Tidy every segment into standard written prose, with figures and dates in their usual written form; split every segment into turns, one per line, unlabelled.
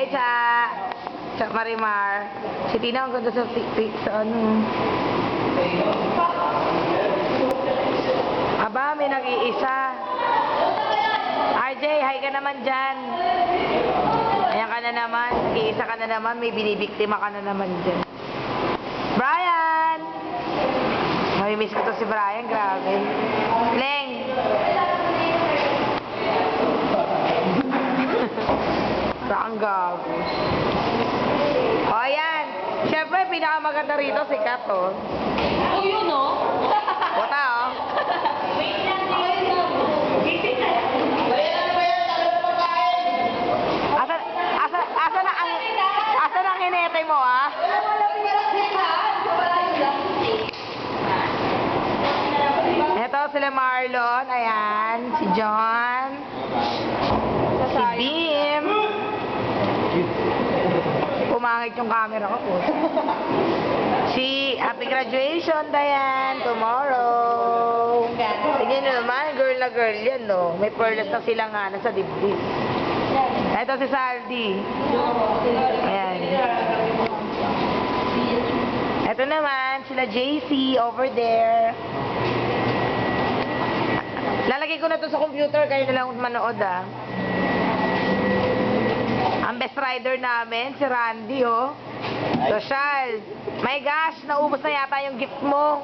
Hi, Cha. Cha Marimar. Si Tina ang ganda sa ano. Aba, may nag-iisa. RJ, hi ka naman dyan. Ayan ka na naman. Nag-iisa ka na naman. May binibiktima ka na naman dyan. Brian! Mamimiss ko to si Brian. Grabe. Leng! Parang gago. O, ayan. Siyempre, pinakamaganda rito si Kat, oh.
Oh, yun, no?
Puta, oh.
Wait lang, wait lang. Gising na.
Asa na kinete mo, ah? Ito sila Marlon, ayan, si John, si Bim. Pumangit yung camera ko po. Si happy graduation, Dayan, tomorrow. Tingnan nyo naman, girl na girl yan, no? May pearls na silanganan sa dibdib. Ito si Saldi. Ayan. Ito naman, sila JC over there. Lalagay ko na to sa computer, kayo na lang manood, ah. Ang best rider namin, si Randy, oh. Social. My gosh, naubos na yata yung gift mo.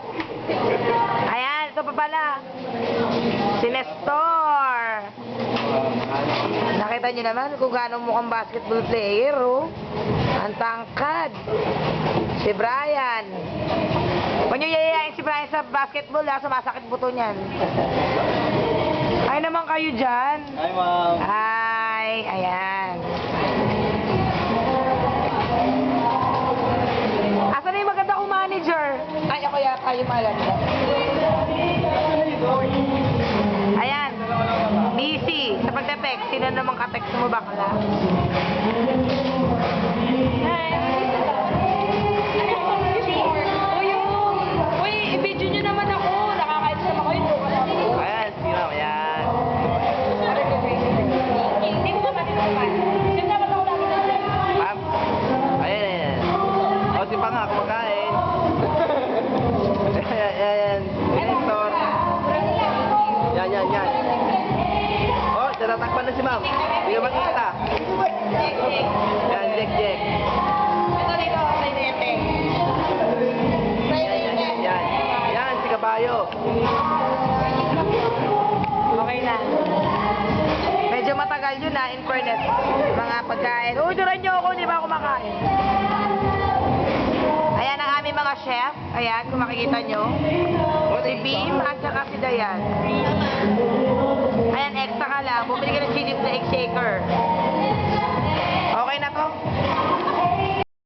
Ayan, ito pa pala. Si Nestor. Nakita nyo naman kung gaano mukhang basketball player, oh. Ang tangkad. Si Brian. Kung nyo yayayain si Brian sa basketball, ha, sumasakit buto niyan. Ay naman kayo dyan.
Hi, Ma'am.
Hi. Ayan. Asan na yung maganda kong manager? Ay, ako yata yung maganda. Ayan. Busy. Sa pagte-text, sino namang ka-text mo, bakla?
Uy, i-video nyo naman ako. Nakakaisama ko yun.
Ayan, sige, Ma'am. Ayan.
Hindi ko naman tinupan. Yung dapat ako lagi na lang.
Ma'am. Ayan. O, si Panga, kumakain. Ayan, ayan. Nestor. Yan, yan, yan. Oh, tinatakpan na si Ma'am. Hindi ka makikita. Yan, Jack.
Ito dito, kay Nete.
Yan. Yan, si Kabayo.
Okay na. Medyo matagal yun, ha, in fairness. Mga pagkain. Uy, duran nyo ako, di ba ako makain? Ayan ang aming mga chef. Ayan, kung makikita nyo. Si Bim at saka si Dayan. Ayan, extra ka lang. Bumili ka ng chili flake shaker.